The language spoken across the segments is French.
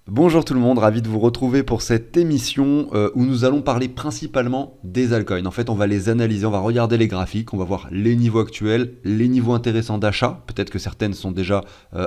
Bonjour tout le monde, ravi de vous retrouver pour cette émission où nous allons parler principalement des altcoins. En fait, on va les analyser, on va regarder les graphiques, on va voir les niveaux actuels, les niveaux intéressants d'achat. Peut-être que certaines sont déjà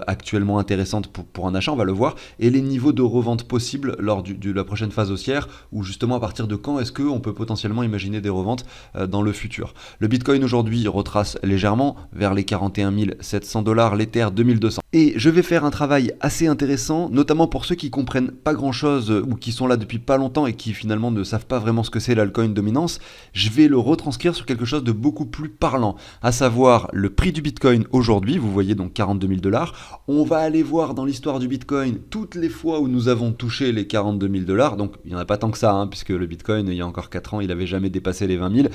actuellement intéressantes pour un achat, on va le voir. Et les niveaux de revente possibles lors de la prochaine phase haussière, ou justement à partir de quand est-ce qu'on peut potentiellement imaginer des reventes dans le futur. Le Bitcoin aujourd'hui retrace légèrement vers les 41 700 $, l'Ether 2200. Et je vais faire un travail assez intéressant, notamment pour ceux qui comprennent pas grand chose ou qui sont là depuis pas longtemps et qui finalement ne savent pas vraiment ce que c'est l'altcoin dominance. Je vais le retranscrire sur quelque chose de beaucoup plus parlant, à savoir le prix du Bitcoin aujourd'hui. Vous voyez donc 42 000 $. On va aller voir dans l'histoire du Bitcoin toutes les fois où nous avons touché les 42 000 $. Donc il n'y en a pas tant que ça, puisque le Bitcoin, il y a encore 4 ans, il n'avait jamais dépassé les 20 000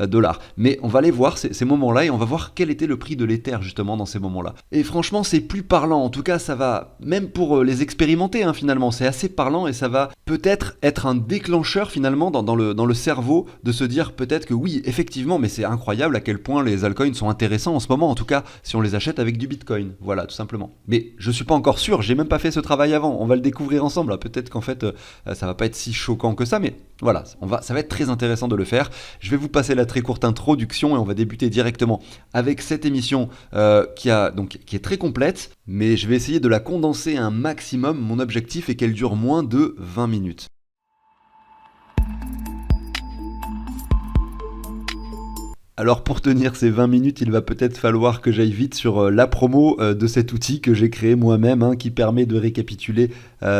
$. Mais on va aller voir ces moments-là et on va voir quel était le prix de l'Ether justement dans ces moments-là. Et franchement, c'est plus parlant. En tout cas, ça va, même pour les expérimenter finalement, c'est assez parlant et ça va peut-être être un déclencheur finalement dans le cerveau de se dire peut-être que oui, effectivement, mais c'est incroyable à quel point les altcoins sont intéressants en ce moment, en tout cas si on les achète avec du Bitcoin. Voilà, tout simplement. Mais je suis pas encore sûr, j'ai même pas fait ce travail avant. On va le découvrir ensemble. Peut-être qu'en fait, ça va pas être si choquant que ça, mais voilà, ça va être très intéressant de le faire. Je vais vous passer la très courte introduction et on va débuter directement avec cette émission qui est très complète, mais je vais essayer de la condenser un maximum. Mon objectif est qu'elle dure moins de 20 minutes. Alors pour tenir ces 20 minutes, il va peut-être falloir que j'aille vite sur la promo de cet outil que j'ai créé moi-même, qui permet de récapituler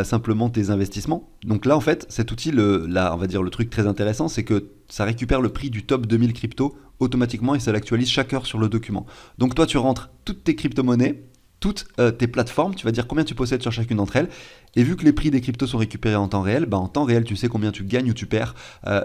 simplement tes investissements. Donc là en fait, cet outil, on va dire le truc très intéressant, c'est que ça récupère le prix du top 2000 crypto automatiquement et ça l'actualise chaque heure sur le document. Donc toi tu rentres toutes tes crypto-monnaies, toutes tes plateformes, tu vas dire combien tu possèdes sur chacune d'entre elles, et vu que les prix des cryptos sont récupérés en temps réel, en temps réel tu sais combien tu gagnes ou tu perds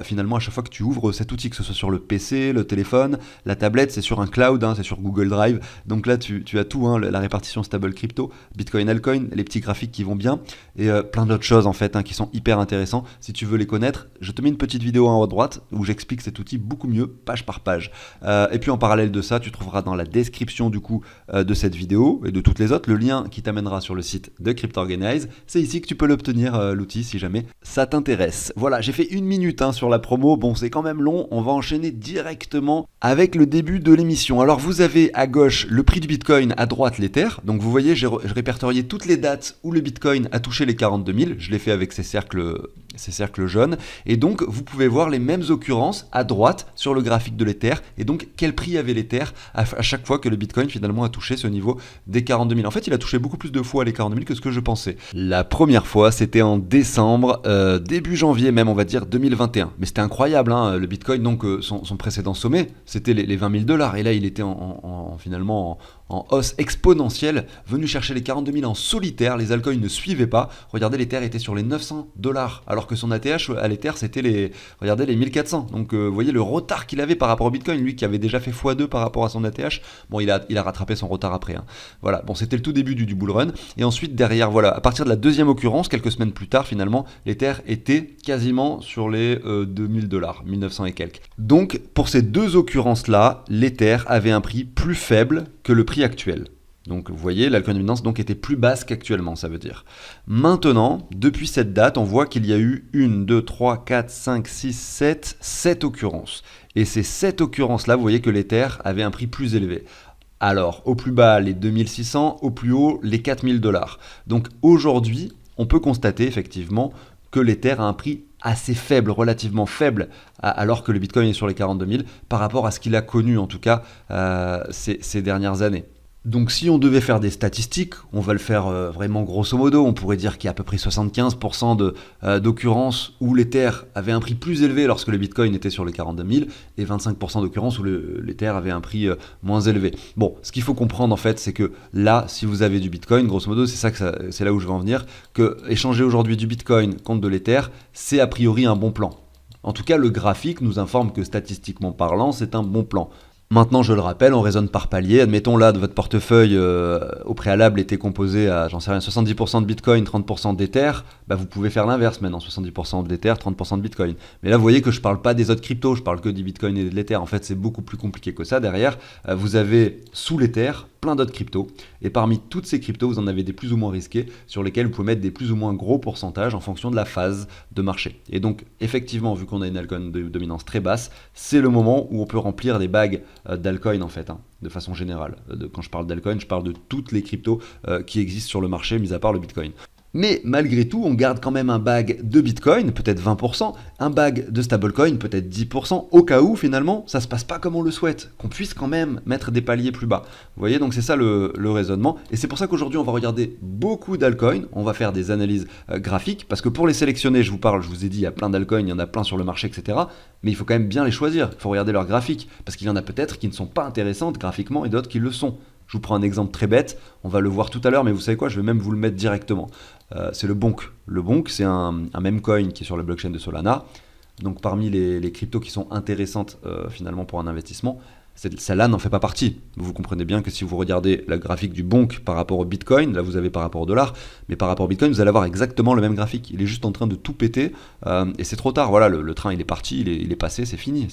finalement à chaque fois que tu ouvres cet outil, que ce soit sur le PC, le téléphone, la tablette, c'est sur un cloud, c'est sur Google Drive, donc là tu as tout, la répartition stable crypto, Bitcoin, altcoin, les petits graphiques qui vont bien, et plein d'autres choses en fait qui sont hyper intéressants. Si tu veux les connaître, je te mets une petite vidéo en haut à droite où j'explique cet outil beaucoup mieux, page par page. Et puis en parallèle de ça, tu trouveras dans la description du coup de cette vidéo et de toutes les autres le lien qui t'amènera sur le site de CryptOrganize. C'est ici que tu peux l'obtenir, l'outil, si jamais ça t'intéresse. Voilà, j'ai fait 1 minute sur la promo. Bon, c'est quand même long. On va enchaîner directement avec le début de l'émission. Alors, vous avez à gauche le prix du Bitcoin, à droite l'Ether. Donc, vous voyez, j'ai répertorié toutes les dates où le Bitcoin a touché les 42 000. Je l'ai fait avec ces cercles jaunes. Et donc, vous pouvez voir les mêmes occurrences à droite sur le graphique de l'Ether. Et donc, quel prix avait l'Ether à chaque fois que le Bitcoin, finalement, a touché ce niveau des 42 000. En fait, il a touché beaucoup plus de fois les 42 000 que ce que je pensais. La première fois, c'était en décembre, début janvier même, on va dire 2021. Mais c'était incroyable, le Bitcoin, donc son précédent sommet, c'était les 20 000 $. Et là, il était finalement en hausse exponentielle, venu chercher les 42 000 en solitaire. Les altcoins ne suivaient pas. Regardez, l'Ether était sur les 900 $, alors que son ATH à l'Ether, c'était les 1400. Donc, vous voyez le retard qu'il avait par rapport au Bitcoin, lui qui avait déjà fait x2 par rapport à son ATH. Bon, il a rattrapé son retard après. Voilà, bon, c'était le tout début du bull run. Et ensuite, derrière, voilà, à partir de la deuxième occurrence, quelques semaines plus tard, finalement, l'Ether était quasiment sur les 2000 $, 1900 et quelques. Donc, pour ces deux occurrences-là, l'Ether avait un prix plus faible que le prix actuel. Donc vous voyez, l'altcoin dominance donc était plus basse qu'actuellement, ça veut dire. Maintenant, depuis cette date, on voit qu'il y a eu 1, 2, 3, 4, 5, 6, 7 occurrences. Et ces 7 occurrences-là, vous voyez que l'Ether avait un prix plus élevé. Alors, au plus bas, les 2600, au plus haut, les 4000 $. Donc aujourd'hui, on peut constater effectivement que l'Ether a un prix assez faible, relativement faible, alors que le Bitcoin est sur les 42 000 par rapport à ce qu'il a connu en tout cas ces dernières années. Donc si on devait faire des statistiques, on va le faire vraiment grosso modo, on pourrait dire qu'il y a à peu près 75% d'occurrences où l'Ether avait un prix plus élevé lorsque le Bitcoin était sur les 42 000 et 25% d'occurrences où l'Ether avait un prix moins élevé. Bon, ce qu'il faut comprendre en fait, c'est que là, si vous avez du Bitcoin, grosso modo, c'est là où je veux en venir, que échanger aujourd'hui du Bitcoin contre de l'Ether, c'est a priori un bon plan. En tout cas, le graphique nous informe que statistiquement parlant, c'est un bon plan. Maintenant, je le rappelle, on raisonne par palier. Admettons là, votre portefeuille au préalable était composé à, 70% de Bitcoin, 30% d'Ether. Vous pouvez faire l'inverse maintenant, 70% d'Ether, 30% de Bitcoin. Mais là, vous voyez que je ne parle pas des autres cryptos, je parle que du Bitcoin et de l'Ether. En fait, c'est beaucoup plus compliqué que ça. Derrière, vous avez sous l'Ether plein d'autres cryptos. Et parmi toutes ces cryptos, vous en avez des plus ou moins risqués sur lesquels vous pouvez mettre des plus ou moins gros pourcentages en fonction de la phase de marché. Et donc, effectivement, vu qu'on a une altcoin de dominance très basse, c'est le moment où on peut remplir des bagues d'altcoin en fait, de façon générale. Quand je parle d'altcoin, je parle de toutes les cryptos qui existent sur le marché, mis à part le Bitcoin. Mais malgré tout, on garde quand même un bag de Bitcoin, peut-être 20%, un bag de stablecoin, peut-être 10%, au cas où finalement ça se passe pas comme on le souhaite, qu'on puisse quand même mettre des paliers plus bas. Vous voyez, donc c'est ça le raisonnement. Et c'est pour ça qu'aujourd'hui on va regarder beaucoup d'altcoins, on va faire des analyses graphiques, parce que pour les sélectionner, je vous ai dit, il y a plein d'altcoins, il y en a plein sur le marché, etc. Mais il faut quand même bien les choisir, il faut regarder leurs graphiques, parce qu'il y en a peut-être qui ne sont pas intéressantes graphiquement et d'autres qui le sont. Je vous prends un exemple très bête, on va le voir tout à l'heure, mais vous savez quoi, je vais même vous le mettre directement. C'est le Bonk. Le Bonk, c'est un meme coin qui est sur la blockchain de Solana. Donc parmi les cryptos qui sont intéressantes finalement pour un investissement, celle-là n'en fait pas partie. Vous comprenez bien que si vous regardez la graphique du Bonk par rapport au Bitcoin, là vous avez par rapport au dollar, mais par rapport au Bitcoin, vous allez avoir exactement le même graphique. Il est juste en train de tout péter et c'est trop tard. Voilà, le train il est parti, il est passé, c'est fini,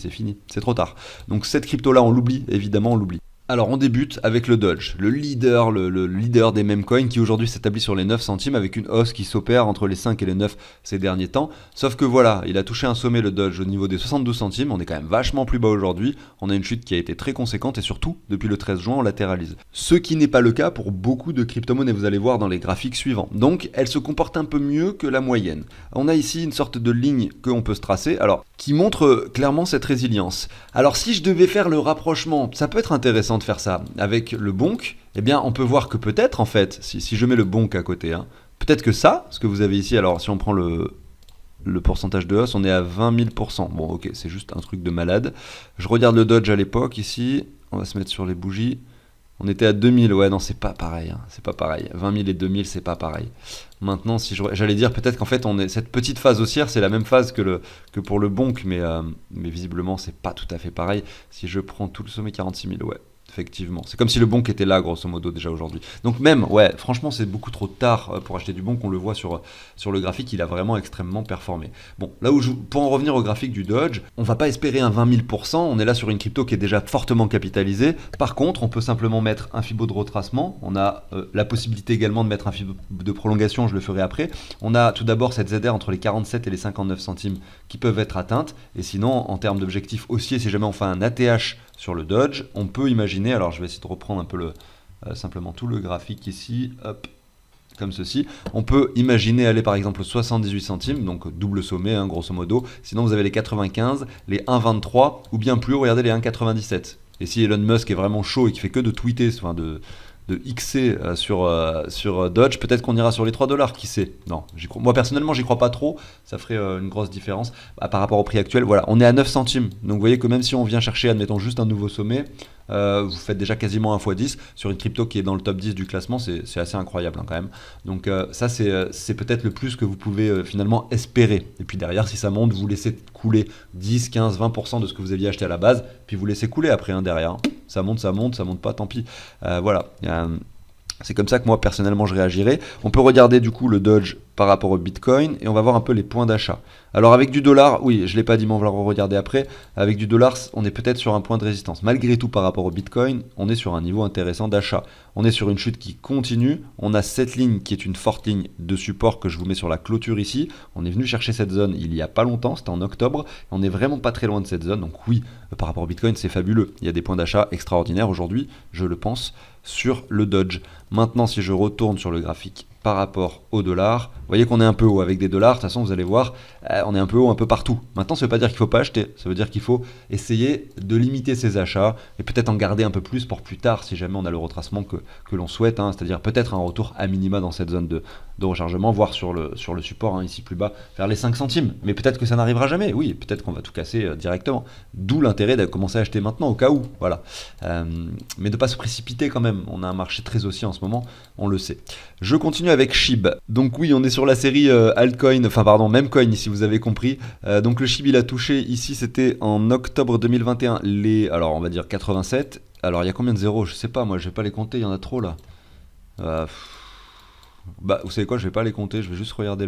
c'est trop tard. Donc cette crypto-là, on l'oublie, évidemment, on l'oublie. Alors on débute avec le Doge, le leader des meme coins qui aujourd'hui s'établit sur les 9 centimes avec une hausse qui s'opère entre les 5 et les 9 ces derniers temps. Sauf que voilà, il a touché un sommet le Doge au niveau des 72 centimes, on est quand même vachement plus bas aujourd'hui, on a une chute qui a été très conséquente et surtout depuis le 13 juin on latéralise. Ce qui n'est pas le cas pour beaucoup de crypto-monnaies, vous allez voir dans les graphiques suivants. Donc elle se comporte un peu mieux que la moyenne. On a ici une sorte de ligne qu'on peut se tracer, alors qui montre clairement cette résilience. Alors si je devais faire le rapprochement, ça peut être intéressant de faire ça avec le Bonk, eh bien on peut voir que peut-être en fait, si je mets le Bonk à côté, peut-être que ça, ce que vous avez ici, alors si on prend le pourcentage de hausse, on est à 20 000%. Bon ok, c'est juste un truc de malade. Je regarde le Dodge à l'époque ici, on va se mettre sur les bougies. On était à 2000, ouais non c'est pas pareil, c'est pas pareil. 20 000 et 2000 c'est pas pareil. Maintenant si j'allais dire peut-être qu'en fait cette petite phase haussière c'est la même phase que pour le Bonk, mais visiblement c'est pas tout à fait pareil. Si je prends tout le sommet 46 000, ouais. Effectivement, c'est comme si le Bonk était là grosso modo déjà aujourd'hui. Donc même, ouais, franchement c'est beaucoup trop tard pour acheter du Bonk, on le voit sur le graphique, il a vraiment extrêmement performé. Bon, là où pour en revenir au graphique du Dodge, on va pas espérer un 20 000%, on est là sur une crypto qui est déjà fortement capitalisée. Par contre, on peut simplement mettre un Fibo de retracement, on a la possibilité également de mettre un Fibo de prolongation, je le ferai après. On a tout d'abord cette ZR entre les 47 et les 59 centimes qui peuvent être atteintes, et sinon en termes d'objectifs haussiers, si jamais on fait un ATH sur le Dodge, on peut imaginer, alors je vais essayer de reprendre un peu simplement tout le graphique ici, hop, comme ceci. On peut imaginer aller par exemple aux 78 centimes, donc double sommet grosso modo. Sinon vous avez les 95, les 1,23 ou bien plus haut, regardez les 1,97. Et si Elon Musk est vraiment chaud et qui fait que de tweeter, enfin de XC sur Dodge, peut-être qu'on ira sur les 3 $, qui sait. Non, moi personnellement j'y crois pas trop, ça ferait une grosse différence par rapport au prix actuel. Voilà, on est à 9 centimes, donc vous voyez que même si on vient chercher, admettons, juste un nouveau sommet, vous faites déjà quasiment 1 x 10 sur une crypto qui est dans le top 10 du classement, c'est assez incroyable quand même. Donc ça c'est peut-être le plus que vous pouvez finalement espérer. Et puis derrière, si ça monte, vous laissez couler 10, 15, 20% de ce que vous aviez acheté à la base, puis vous laissez couler après derrière. Ça monte pas, tant pis. Voilà. C'est comme ça que moi personnellement je réagirais. On peut regarder du coup le Dodge par rapport au Bitcoin et on va voir un peu les points d'achat. Alors avec du dollar, oui, je ne l'ai pas dit mais on va le regarder après. Avec du dollar, on est peut-être sur un point de résistance. Malgré tout par rapport au Bitcoin, on est sur un niveau intéressant d'achat. On est sur une chute qui continue. On a cette ligne qui est une forte ligne de support que je vous mets sur la clôture ici. On est venu chercher cette zone il y a pas longtemps, c'était en octobre. On n'est vraiment pas très loin de cette zone. Donc oui, par rapport au Bitcoin, c'est fabuleux. Il y a des points d'achat extraordinaires aujourd'hui, je le pense, sur le Dodge. Maintenant, si je retourne sur le graphique par rapport au dollar, vous voyez qu'on est un peu haut avec des dollars. De toute façon, vous allez voir, on est un peu haut un peu partout. Maintenant, ça ne veut pas dire qu'il ne faut pas acheter. Ça veut dire qu'il faut essayer de limiter ses achats et peut-être en garder un peu plus pour plus tard si jamais on a le retracement que l'on souhaite. C'est-à-dire peut-être un retour à minima dans cette zone de rechargement, voire sur le support ici plus bas, vers les 5 centimes. Mais peut-être que ça n'arrivera jamais. Oui, peut-être qu'on va tout casser directement. D'où l'intérêt de commencer à acheter maintenant au cas où. Voilà. Mais de ne pas se précipiter quand même. On a un marché très haussier en ce moment, on le sait. Je continue avec SHIB. Donc oui, on est sur la série altcoin, enfin pardon, memecoin ici, vous avez compris. Donc le SHIB il a touché ici, c'était en octobre 2021, alors on va dire 87. Alors il y a combien de zéros? Je sais pas, moi je vais pas les compter, il y en a trop là. Bah vous savez quoi, je vais pas les compter, je vais juste regarder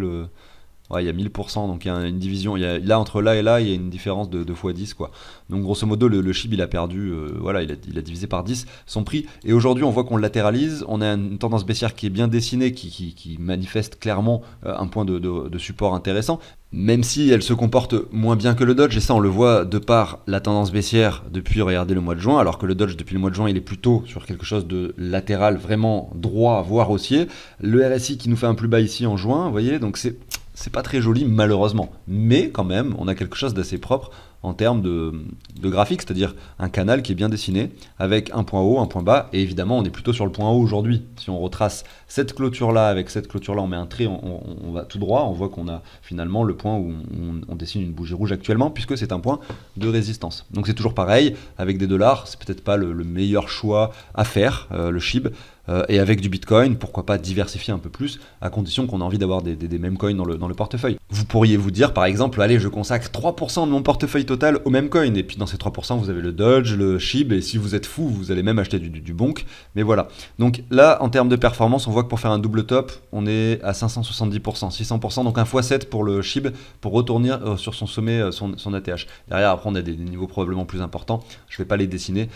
Ouais, il y a 1000%, donc il y a une division. Là, entre là et là, il y a une différence de x10, quoi. Donc, grosso modo, le SHIB, il a perdu, voilà, il a divisé par 10 son prix. Et aujourd'hui, on voit qu'on le latéralise. On a une tendance baissière qui est bien dessinée, qui manifeste clairement un point de support intéressant. Même si elle se comporte moins bien que le Dodge, et ça on le voit de par la tendance baissière depuis, regardez, le mois de juin, alors que le Dodge depuis le mois de juin il est plutôt sur quelque chose de latéral, vraiment droit, voire haussier. Le RSI qui nous fait un plus bas ici en juin, vous voyez, donc c'est pas très joli malheureusement, mais quand même on a quelque chose d'assez propre en termes de graphique, c'est-à-dire un canal qui est bien dessiné avec un point haut, un point bas, et évidemment on est plutôt sur le point haut aujourd'hui. Si on retrace cette clôture-là avec cette clôture-là, on met un trait, on va tout droit, on voit qu'on a finalement le point où on dessine une bougie rouge actuellement, puisque c'est un point de résistance. Donc c'est toujours pareil, avec des dollars, c'est peut-être pas le meilleur choix à faire, le SHIB. Et avec du Bitcoin, pourquoi pas diversifier un peu plus, à condition qu'on a envie d'avoir des mêmes coins dans le portefeuille. Vous pourriez vous dire par exemple, allez, je consacre 3% de mon portefeuille total au même coin, et puis dans ces 3% vous avez le Dodge, le SHIB, et si vous êtes fou, vous allez même acheter du bonk, mais voilà. Donc là, en termes de performance, on voit que pour faire un double top, on est à 570%, 600%, donc un x7 pour le SHIB, pour retourner sur son sommet, son ATH. Derrière, après, on a des niveaux probablement plus importants, je ne vais pas les dessiner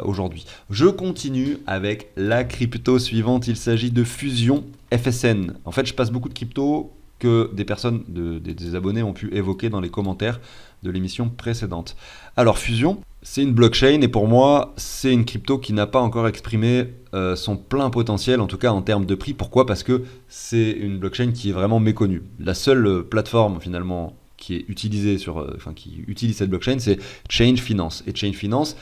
aujourd'hui. Je continue avec la crypto suivante, il s'agit de Fusion FSN. En fait, je passe beaucoup de crypto que des personnes, des abonnés ont pu évoquer dans les commentaires de l'émission précédente. Alors Fusion, c'est une blockchain et pour moi, c'est une crypto qui n'a pas encore exprimé son plein potentiel, en tout cas en termes de prix. Pourquoi ? Parce que c'est une blockchain qui est vraiment méconnue. La seule plateforme finalement qui est utilisé qui utilise cette blockchain, c'est Change Finance. Et Change Finance,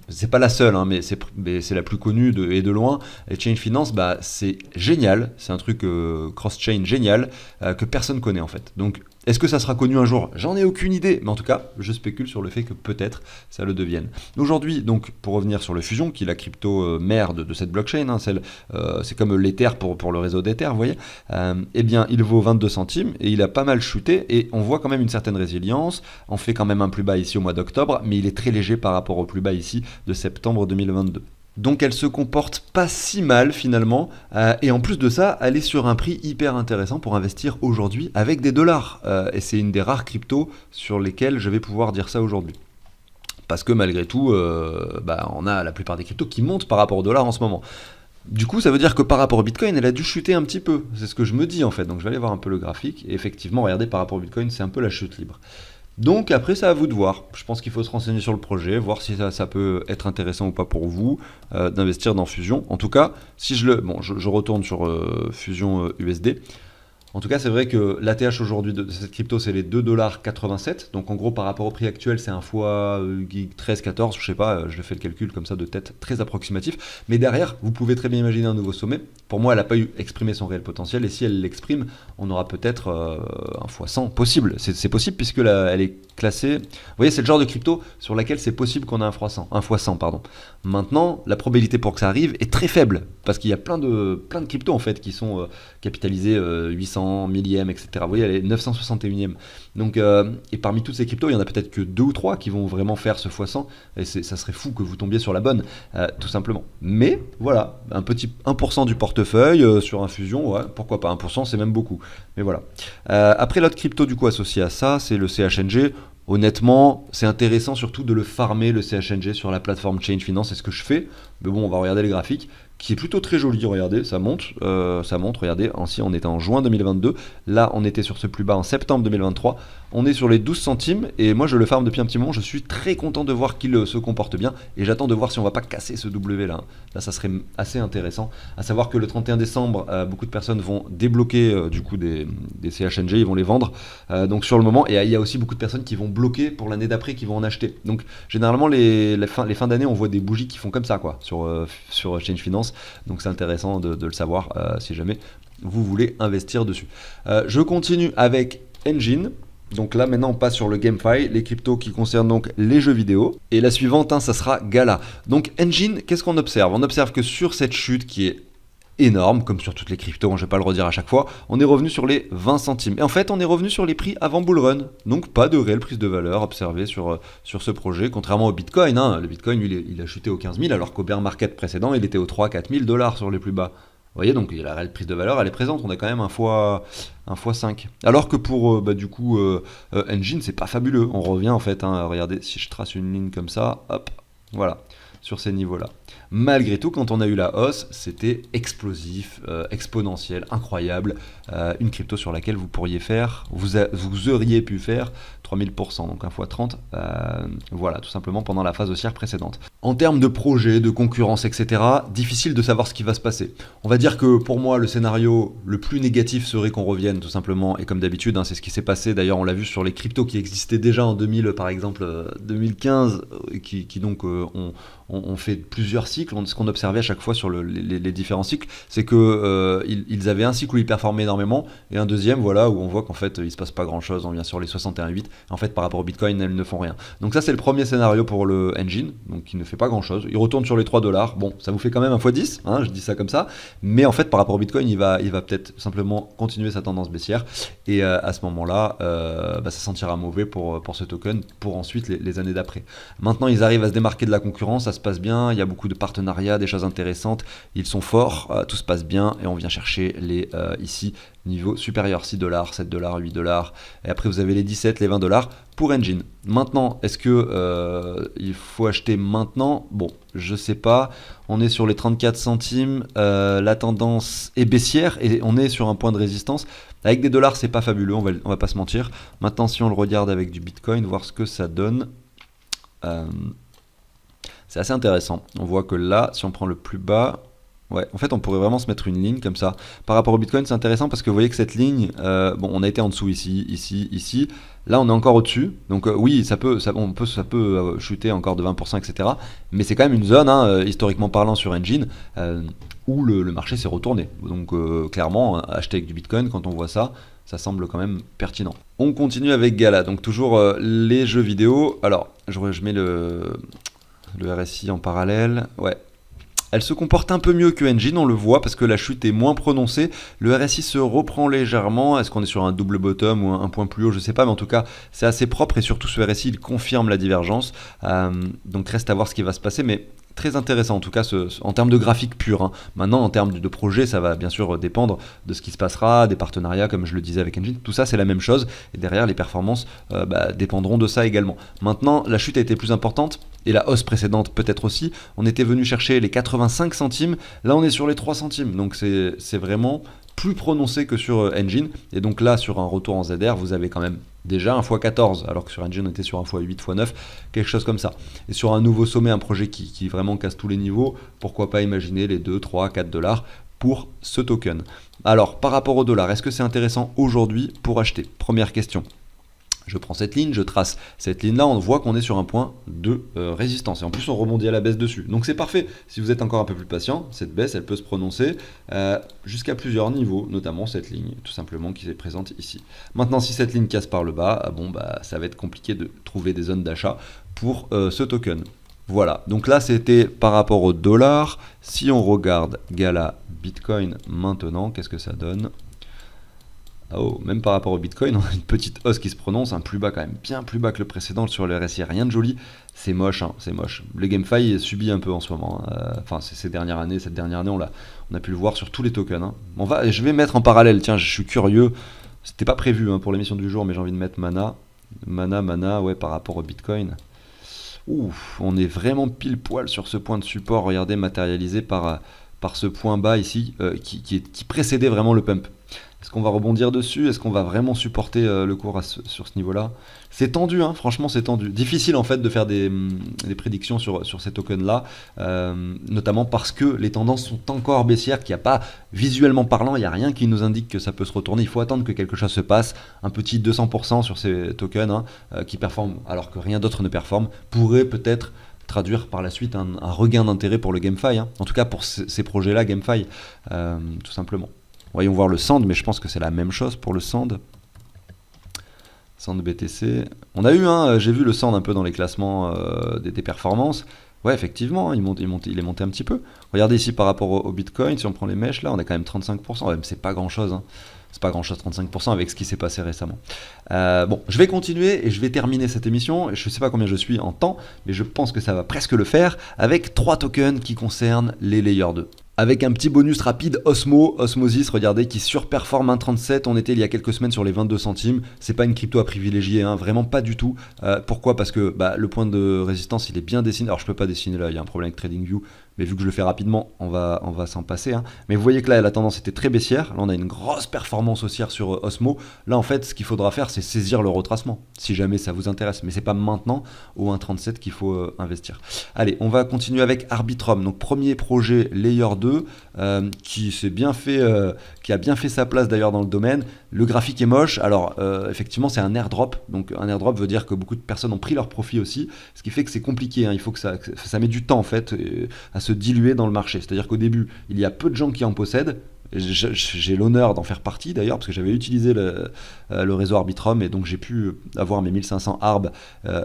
c'est pas la seule, hein, mais c'est la plus connue et de loin. Et Change Finance, c'est génial, c'est un truc cross-chain génial que personne connaît en fait. Donc, est-ce que ça sera connu un jour ? J'en ai aucune idée, mais en tout cas, je spécule sur le fait que peut-être ça le devienne. Aujourd'hui, donc, pour revenir sur le Fusion, qui est la crypto mère de cette blockchain, hein, c'est comme l'Ether pour le réseau d'Ether, vous voyez, eh bien, il vaut 22 centimes et il a pas mal chuté et on voit quand même une certaine résilience. On fait quand même un plus bas ici au mois d'octobre, mais il est très léger par rapport au plus bas ici de septembre 2022. Donc elle se comporte pas si mal finalement, et en plus de ça, elle est sur un prix hyper intéressant pour investir aujourd'hui avec des dollars. Et c'est une des rares cryptos sur lesquelles je vais pouvoir dire ça aujourd'hui. Parce que malgré tout, on a la plupart des cryptos qui montent par rapport au dollar en ce moment. Du coup, ça veut dire que par rapport au Bitcoin, elle a dû chuter un petit peu. C'est ce que je me dis en fait. Donc je vais aller voir un peu le graphique. Et effectivement, regardez, par rapport au Bitcoin, c'est un peu la chute libre. Donc après, c'est à vous de voir. Je pense qu'il faut se renseigner sur le projet, voir si ça peut être intéressant ou pas pour vous d'investir dans Fusion. En tout cas, si je retourne sur Fusion USD. En tout cas, c'est vrai que l'ATH aujourd'hui de cette crypto, c'est les 2,87 $. Donc en gros, par rapport au prix actuel, c'est un fois 13, 14, je sais pas, je fais le calcul comme ça de tête, très approximatif. Mais derrière, vous pouvez très bien imaginer un nouveau sommet. Pour moi, elle n'a pas exprimé son réel potentiel. Et si elle l'exprime, on aura peut-être un fois 100 possible. C'est possible puisque elle est classée. Vous voyez, c'est le genre de crypto sur laquelle c'est possible qu'on ait un fois 100, pardon. Maintenant, la probabilité pour que ça arrive est très faible. Parce qu'il y a plein de cryptos en fait qui sont capitalisés 800 millième, etc. Vous voyez, elle est 961e. Donc, et parmi toutes ces cryptos, il y en a peut-être que 2 ou 3 qui vont vraiment faire ce x100. Et ça serait fou que vous tombiez sur la bonne, tout simplement. Mais voilà, un petit 1% du portefeuille sur Infusion, ouais, pourquoi pas, 1%, c'est même beaucoup. Mais voilà. Après, l'autre crypto du coup associé à ça, c'est le CHNG. Honnêtement, c'est intéressant surtout de le farmer, le CHNG, sur la plateforme Change Finance, c'est ce que je fais. Mais bon, on va regarder les graphiques, qui est plutôt très joli, regardez, ça monte, regardez, ainsi on était en juin 2022, là on était sur ce plus bas en septembre 2023, on est sur les 12 centimes, et moi je le farme depuis un petit moment, je suis très content de voir qu'il se comporte bien, et j'attends de voir si on va pas casser ce W là, là ça serait assez intéressant, à savoir que le 31 décembre, beaucoup de personnes vont débloquer du coup des CHNG, ils vont les vendre, donc sur le moment, et il y a aussi beaucoup de personnes qui vont bloquer pour l'année d'après, qui vont en acheter, donc généralement les fins d'année on voit des bougies qui font comme ça quoi, sur Change Finance. Donc c'est intéressant de le savoir si jamais vous voulez investir dessus. Je continue avec Engine. Donc là maintenant on passe sur le GameFi, les cryptos qui concernent donc les jeux vidéo. Et la suivante, ça sera Gala. Donc Engine, qu'est-ce qu'on observe ? On observe que sur cette chute qui est énorme, comme sur toutes les cryptos, je ne vais pas le redire à chaque fois, on est revenu sur les 20 centimes. Et en fait, on est revenu sur les prix avant bull run. Donc pas de réelle prise de valeur observée sur ce projet, contrairement au Bitcoin. Hein. Le Bitcoin, lui, il a chuté aux 15 000, alors qu'au bear market précédent, il était aux 3 000 à 4 000 $ sur les plus bas. Vous voyez, donc la réelle prise de valeur, elle est présente. On a quand même un fois 5. Alors que pour du coup Engine, c'est pas fabuleux. On revient en fait, hein, regardez, si je trace une ligne comme ça, hop, voilà, sur ces niveaux-là. Malgré tout, quand on a eu la hausse, c'était explosif, exponentiel, incroyable. Une crypto sur laquelle vous pourriez faire, vous auriez pu faire 3000%, donc 1 fois 30, voilà, tout simplement pendant la phase haussière précédente. En termes de projet, de concurrence, etc., difficile de savoir ce qui va se passer. On va dire que pour moi, le scénario le plus négatif serait qu'on revienne tout simplement, et comme d'habitude, hein, c'est ce qui s'est passé, d'ailleurs on l'a vu sur les cryptos qui existaient déjà en 2000, par exemple 2015, qui donc ont fait plusieurs cycles. Ce qu'on observait à chaque fois sur les différents cycles, c'est que ils avaient un cycle où ils performaient énormément, et un deuxième, voilà, où on voit qu'en fait il se passe pas grand chose, on vient sur les 61,8, en fait par rapport au Bitcoin, elles ne font rien. Donc ça c'est le premier scénario pour le Engine, donc qui ne fait pas grand chose. Il retourne sur les 3$, bon, ça vous fait quand même 1 x 10, hein, je dis ça comme ça, mais en fait par rapport au Bitcoin, il va peut-être simplement continuer sa tendance baissière, et à ce moment-là, ça sentira mauvais pour ce token, pour ensuite les années d'après. Maintenant, ils arrivent à se démarquer de la concurrence, ça se passe bien, il y a beaucoup de partenariats, des choses intéressantes, ils sont forts, tout se passe bien, et on vient chercher les ici niveau supérieur, 6$, 7$, 8$, et après vous avez les 17, les 20$ pour Engine. Maintenant, est-ce que il faut acheter maintenant? Bon, je sais pas, on est sur les 34 centimes, la tendance est baissière, et on est sur un point de résistance. Avec des dollars, c'est pas fabuleux, on va pas se mentir. Maintenant, si on le regarde avec du Bitcoin, voir ce que ça donne, c'est assez intéressant. On voit que là, si on prend le plus bas, ouais, en fait, on pourrait vraiment se mettre une ligne comme ça. Par rapport au Bitcoin, c'est intéressant parce que vous voyez que cette ligne, bon, on a été en dessous ici, ici, ici. Là, on est encore au-dessus. Donc oui, ça peut chuter encore de 20%, etc. Mais c'est quand même une zone, hein, historiquement parlant sur Engine, où le marché s'est retourné. Donc clairement, acheter avec du Bitcoin, quand on voit ça, ça semble quand même pertinent. On continue avec Gala, donc toujours les jeux vidéo. Alors, je mets le RSI en parallèle. Ouais. Elle se comporte un peu mieux que Engine, on le voit, parce que la chute est moins prononcée. Le RSI se reprend légèrement. Est-ce qu'on est sur un double bottom ou un point plus haut? Je ne sais pas, mais en tout cas, c'est assez propre. Et surtout, ce RSI, il confirme la divergence. Donc, reste à voir ce qui va se passer. Mais très intéressant, en tout cas, en termes de graphique pur, hein. Maintenant, en termes de projet, ça va bien sûr dépendre de ce qui se passera, des partenariats, comme je le disais avec Engine. Tout ça, c'est la même chose. Et derrière, les performances dépendront de ça également. Maintenant, la chute a été plus importante. Et la hausse précédente peut-être aussi, on était venu chercher les 85 centimes, là on est sur les 3 centimes, donc c'est vraiment plus prononcé que sur Engine, et donc là sur un retour en ZR, vous avez quand même déjà 1 x 14, alors que sur Engine on était sur 1 x 8, x 9, quelque chose comme ça. Et sur un nouveau sommet, un projet qui vraiment casse tous les niveaux, pourquoi pas imaginer les 2, 3, 4$ pour ce token. Alors par rapport au dollar, est-ce que c'est intéressant aujourd'hui pour acheter? Première question. Je prends cette ligne, je trace cette ligne-là, on voit qu'on est sur un point de résistance. Et en plus, on rebondit à la baisse dessus. Donc c'est parfait. Si vous êtes encore un peu plus patient, cette baisse, elle peut se prononcer jusqu'à plusieurs niveaux, notamment cette ligne, tout simplement, qui est présente ici. Maintenant, si cette ligne casse par le bas, ça va être compliqué de trouver des zones d'achat pour ce token. Voilà, donc là c'était par rapport au dollar. Si on regarde Gala Bitcoin maintenant, qu'est-ce que ça donne? Oh, même par rapport au Bitcoin, on a une petite hausse qui se prononce, un plus bas quand même, bien plus bas que le précédent sur le RSI, rien de joli, c'est moche, hein, c'est moche. Le GameFi subit un peu en ce moment, enfin cette dernière année, on a pu le voir sur tous les tokens. Hein. Je vais mettre en parallèle, tiens, je suis curieux, c'était pas prévu pour l'émission du jour, mais j'ai envie de mettre Mana, ouais, par rapport au Bitcoin. Ouf, on est vraiment pile poil sur ce point de support, regardez, matérialisé par ce point bas ici, qui précédait vraiment le pump. Est-ce qu'on va rebondir dessus? Est-ce qu'on va vraiment supporter le cours sur ce niveau-là? C'est tendu, hein, franchement c'est tendu. Difficile en fait de faire des prédictions sur ces tokens-là, notamment parce que les tendances sont encore baissières, qu'il n'y a pas, visuellement parlant, il n'y a rien qui nous indique que ça peut se retourner. Il faut attendre que quelque chose se passe. Un petit 200% sur ces tokens qui performent alors que rien d'autre ne performe, pourrait peut-être traduire par la suite un regain d'intérêt pour le GameFi, hein. En tout cas pour ces projets-là GameFi, tout simplement. Voyons voir le Sand, mais je pense que c'est la même chose pour le Sand. Sand BTC. On a eu, j'ai vu le Sand un peu dans les classements des performances. Ouais, effectivement, il est monté un petit peu. Regardez ici par rapport au Bitcoin, si on prend les mèches, là, on a quand même 35%. Ouais, mais c'est pas grand-chose, hein. C'est pas grand-chose, 35% avec ce qui s'est passé récemment. Bon, je vais continuer et je vais terminer cette émission. Je ne sais pas combien je suis en temps, mais je pense que ça va presque le faire avec 3 tokens qui concernent les Layer 2. Avec un petit bonus rapide, Osmosis, regardez, qui surperforme 1,37. On était il y a quelques semaines sur les 22 centimes. C'est pas une crypto à privilégier, hein, vraiment pas du tout. Pourquoi ? Parce que le point de résistance, il est bien dessiné. Alors je peux pas dessiner là, il y a un problème avec TradingView. Mais vu que je le fais rapidement, on va s'en passer. Hein. Mais vous voyez que là, la tendance était très baissière. Là, on a une grosse performance haussière sur Osmo. Là, en fait, ce qu'il faudra faire, c'est saisir le retracement, si jamais ça vous intéresse. Mais c'est pas maintenant, au 1,37, qu'il faut investir. Allez, on va continuer avec Arbitrum. Donc, premier projet Layer 2, qui a bien fait sa place d'ailleurs dans le domaine. Le graphique est moche. Alors, effectivement, c'est un airdrop. Donc, un airdrop veut dire que beaucoup de personnes ont pris leur profit aussi. Ce qui fait que c'est compliqué. Hein. Il faut que ça met du temps, en fait, à se diluer dans le marché. C'est-à-dire qu'au début, il y a peu de gens qui en possèdent. J'ai l'honneur d'en faire partie d'ailleurs, parce que j'avais utilisé le réseau Arbitrum et donc j'ai pu avoir mes 1500 ARB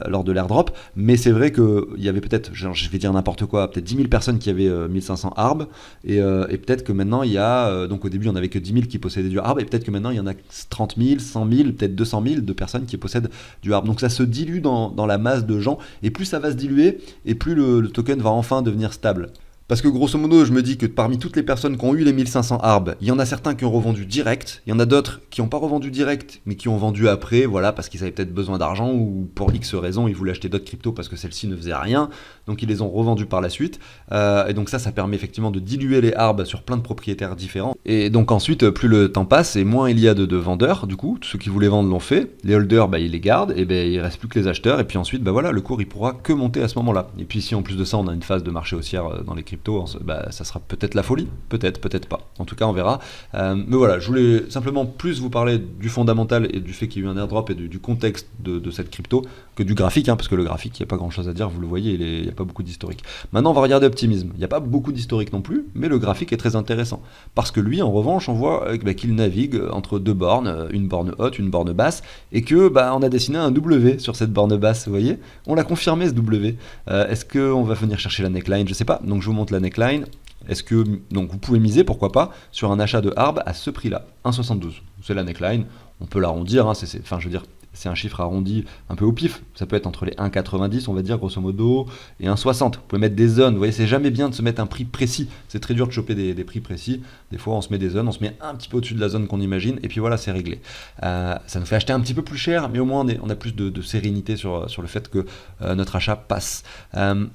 lors de l'airdrop. Mais c'est vrai qu'il y avait peut-être, je vais dire n'importe quoi, peut-être 10 000 personnes qui avaient 1500 ARB et peut-être que maintenant il y a, donc au début on n'avait que 10 000 qui possédaient du ARB et peut-être que maintenant il y en a 30 000, 100 000, peut-être 200 000 de personnes qui possèdent du ARB. Donc ça se dilue dans la masse de gens et plus ça va se diluer et plus le token va enfin devenir stable. Parce que grosso modo, je me dis que parmi toutes les personnes qui ont eu les 1500 ARB, il y en a certains qui ont revendu direct, il y en a d'autres qui n'ont pas revendu direct, mais qui ont vendu après, voilà, parce qu'ils avaient peut-être besoin d'argent ou pour X raison, ils voulaient acheter d'autres cryptos parce que celles-ci ne faisaient rien, donc ils les ont revendus par la suite. Et donc ça permet effectivement de diluer les ARB sur plein de propriétaires différents. Et donc ensuite, plus le temps passe et moins il y a de vendeurs, du coup, tous ceux qui voulaient vendre l'ont fait, les holders, ils les gardent, et il reste plus que les acheteurs, et puis ensuite, voilà, le cours il pourra que monter à ce moment-là. Et puis si en plus de ça, on a une phase de marché haussière dans les cryptos, ça sera peut-être la folie, peut-être pas. En tout cas, on verra. Mais voilà, je voulais simplement plus vous parler du fondamental et du fait qu'il y a eu un airdrop et du contexte de cette crypto que du graphique, hein, parce que le graphique, il n'y a pas grand-chose à dire, vous le voyez, il n'y a pas beaucoup d'historique. Maintenant, on va regarder Optimism. Il n'y a pas beaucoup d'historique non plus, mais le graphique est très intéressant. Parce que lui, en revanche, on voit qu'il navigue entre deux bornes, une borne haute, une borne basse, et que on a dessiné un W sur cette borne basse, vous voyez. On l'a confirmé, ce W. Est-ce qu'on va venir chercher la neckline ? Je sais pas. Donc je vous montre la neckline. Est-ce que donc vous pouvez miser, pourquoi pas, sur un achat de ARB à ce prix-là, 1,72. C'est la neckline, on peut l'arrondir, hein, c'est un chiffre arrondi un peu au pif, ça peut être entre les 1,90 on va dire grosso modo et 1,60. Vous pouvez mettre des zones, vous voyez, c'est jamais bien de se mettre un prix précis, c'est très dur de choper des prix précis, des fois on se met des zones, on se met un petit peu au-dessus de la zone qu'on imagine et puis voilà, c'est réglé. Ça nous fait acheter un petit peu plus cher, mais au moins on a plus de sérénité sur le fait que notre achat passe.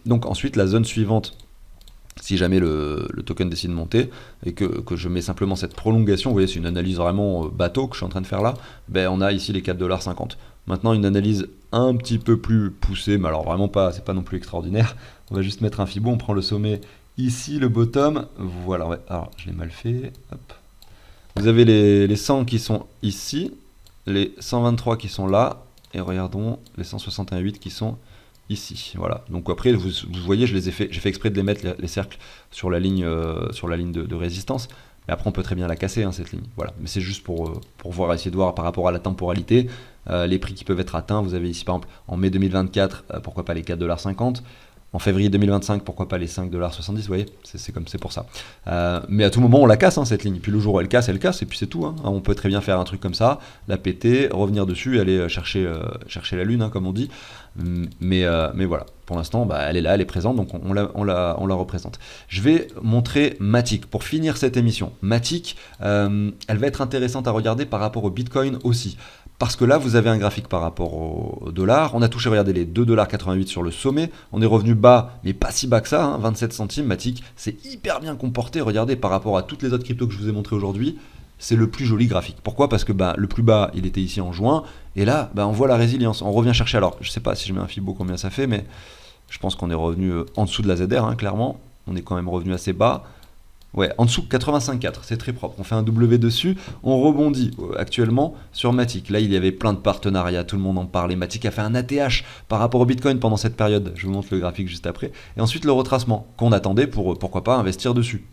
Donc ensuite la zone suivante, si jamais le token décide de monter et que je mets simplement cette prolongation, vous voyez, c'est une analyse vraiment bateau que je suis en train de faire là, on a ici les 4,50$. Maintenant, une analyse un petit peu plus poussée, mais alors vraiment pas, c'est pas non plus extraordinaire. On va juste mettre un Fibo, on prend le sommet ici, le bottom, voilà, ouais. Alors je l'ai mal fait, hop. Vous avez les 100 qui sont ici, les 123 qui sont là, et regardons les 161,8 qui sont ici, voilà. Donc après, vous voyez, j'ai fait exprès de les mettre les cercles sur la ligne de résistance. Mais après, on peut très bien la casser, hein, cette ligne. Voilà. Mais c'est juste pour essayer de voir par rapport à la temporalité, les prix qui peuvent être atteints. Vous avez ici, par exemple, en mai 2024, pourquoi pas les 4,50$. En février 2025, pourquoi pas les 5,70$, vous voyez, c'est pour ça. Mais à tout moment, on la casse, hein, cette ligne. Puis le jour où elle casse, et puis c'est tout. Hein. On peut très bien faire un truc comme ça, la péter, revenir dessus et aller chercher la lune, hein, comme on dit. Mais voilà, pour l'instant, elle est là, elle est présente, donc on la représente. Je vais montrer Matic. Pour finir cette émission, Matic, elle va être intéressante à regarder par rapport au Bitcoin aussi. Parce que là, vous avez un graphique par rapport au dollar. On a touché, regardez, les 2,88$ sur le sommet. On est revenu bas, mais pas si bas que ça, hein, 27 centimes. Matic, c'est hyper bien comporté. Regardez, par rapport à toutes les autres cryptos que je vous ai montré aujourd'hui, c'est le plus joli graphique. Pourquoi ? Parce que le plus bas, il était ici en juin. Et là, on voit la résilience. On revient chercher. Alors, je ne sais pas si je mets un Fibo combien ça fait, mais je pense qu'on est revenu en dessous de la ZR, hein, clairement. On est quand même revenu assez bas. Ouais, en dessous 85,4, c'est très propre. On fait un W dessus, on rebondit actuellement sur Matic. Là, il y avait plein de partenariats, tout le monde en parlait. Matic a fait un ATH par rapport au Bitcoin pendant cette période. Je vous montre le graphique juste après. Et ensuite, le retracement qu'on attendait pour, pourquoi pas, investir dessus.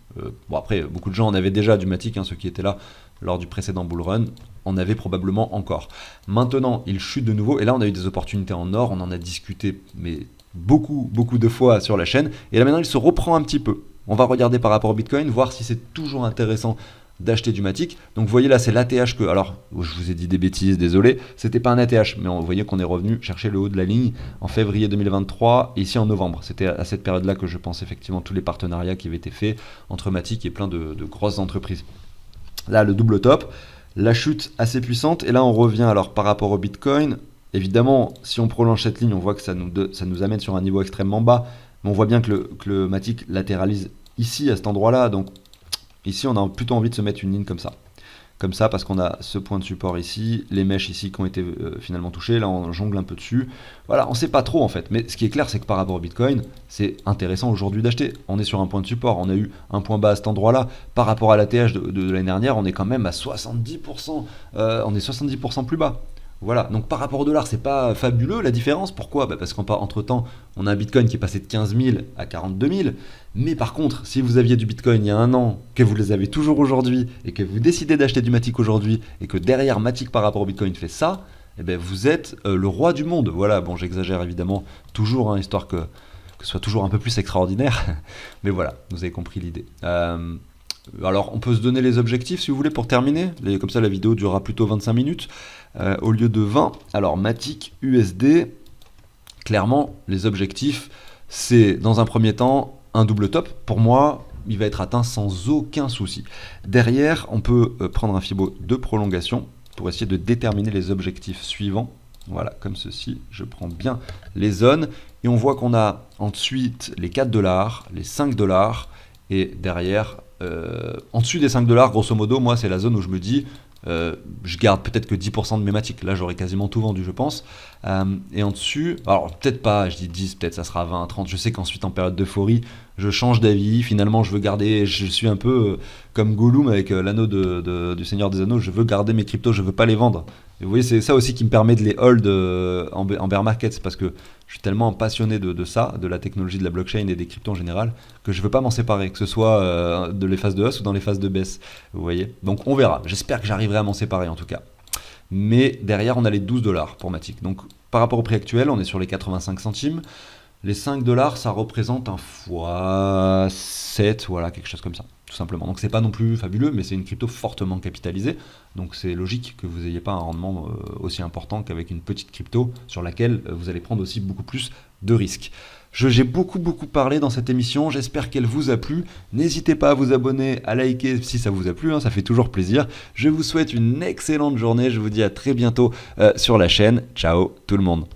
Après, beaucoup de gens en avaient déjà du Matic, hein, ceux qui étaient là lors du précédent bull run, en avaient probablement encore. Maintenant, il chute de nouveau. Et là, on a eu des opportunités en or. On en a discuté, mais beaucoup de fois sur la chaîne. Et là, maintenant, il se reprend un petit peu. On va regarder par rapport au Bitcoin, voir si c'est toujours intéressant d'acheter du Matic. Donc vous voyez là, c'est l'ATH que... Alors, je vous ai dit des bêtises, désolé, c'était pas un ATH, mais vous voyez qu'on est revenu chercher le haut de la ligne en février 2023 et ici en novembre. C'était à cette période-là que je pense effectivement tous les partenariats qui avaient été faits entre Matic et plein de grosses entreprises. Là, le double top, la chute assez puissante, et là on revient alors par rapport au Bitcoin. Évidemment, si on prolonge cette ligne, on voit que ça nous amène sur un niveau extrêmement bas, mais on voit bien que le Matic latéralise ici, à cet endroit-là, donc ici, on a plutôt envie de se mettre une ligne comme ça. Comme ça, parce qu'on a ce point de support ici, les mèches ici qui ont été finalement touchées, là on jongle un peu dessus. Voilà, on ne sait pas trop en fait, mais ce qui est clair, c'est que par rapport au Bitcoin, c'est intéressant aujourd'hui d'acheter. On est sur un point de support, on a eu un point bas à cet endroit-là. Par rapport à l'ATH de l'année dernière, on est quand même à 70%, on est 70% plus bas. Voilà, donc par rapport au dollar, c'est pas fabuleux la différence. Pourquoi ? Parce qu'entre temps, on a un Bitcoin qui est passé de 15 000 à 42 000. Mais par contre, si vous aviez du Bitcoin il y a un an, que vous les avez toujours aujourd'hui, et que vous décidez d'acheter du Matic aujourd'hui, et que derrière Matic par rapport au Bitcoin fait ça, eh bien vous êtes le roi du monde. Voilà, bon j'exagère évidemment toujours, hein, histoire que ce soit toujours un peu plus extraordinaire. Mais voilà, vous avez compris l'idée. Alors on peut se donner les objectifs si vous voulez pour terminer, comme ça la vidéo durera plutôt 25 minutes au lieu de 20. Alors Matic USD, clairement les objectifs c'est dans un premier temps un double top. Pour moi il va être atteint sans aucun souci. Derrière on peut prendre un Fibo de prolongation pour essayer de déterminer les objectifs suivants. Voilà, comme ceci, je prends bien les zones et on voit qu'on a ensuite les 4 $, les 5 $, et derrière, en dessus des 5 $, grosso modo, moi c'est la zone où je me dis, je garde peut-être que 10% de mes Matic, là j'aurais quasiment tout vendu je pense, et en dessus, alors peut-être pas, je dis 10, peut-être ça sera 20, 30, je sais qu'ensuite en période d'euphorie, je change d'avis, finalement je veux garder, je suis un peu comme Gollum avec l'anneau du Seigneur des Anneaux, je veux garder mes cryptos, je veux pas les vendre. Et vous voyez, c'est ça aussi qui me permet de les hold en bear market, c'est parce que je suis tellement passionné de ça, de la technologie de la blockchain et des cryptos en général, que je veux pas m'en séparer, que ce soit de les phases de hausse ou dans les phases de baisse, vous voyez. Donc on verra, j'espère que j'arriverai à m'en séparer en tout cas. Mais derrière on a les 12 $ pour Matic, donc par rapport au prix actuel, on est sur les 85 centimes. Les 5 $, ça représente un fois 7, voilà, quelque chose comme ça, tout simplement. Donc c'est pas non plus fabuleux, mais c'est une crypto fortement capitalisée. Donc c'est logique que vous n'ayez pas un rendement aussi important qu'avec une petite crypto sur laquelle vous allez prendre aussi beaucoup plus de risques. J'ai beaucoup parlé dans cette émission, j'espère qu'elle vous a plu. N'hésitez pas à vous abonner, à liker si ça vous a plu, hein, ça fait toujours plaisir. Je vous souhaite une excellente journée, je vous dis à très bientôt sur la chaîne. Ciao tout le monde.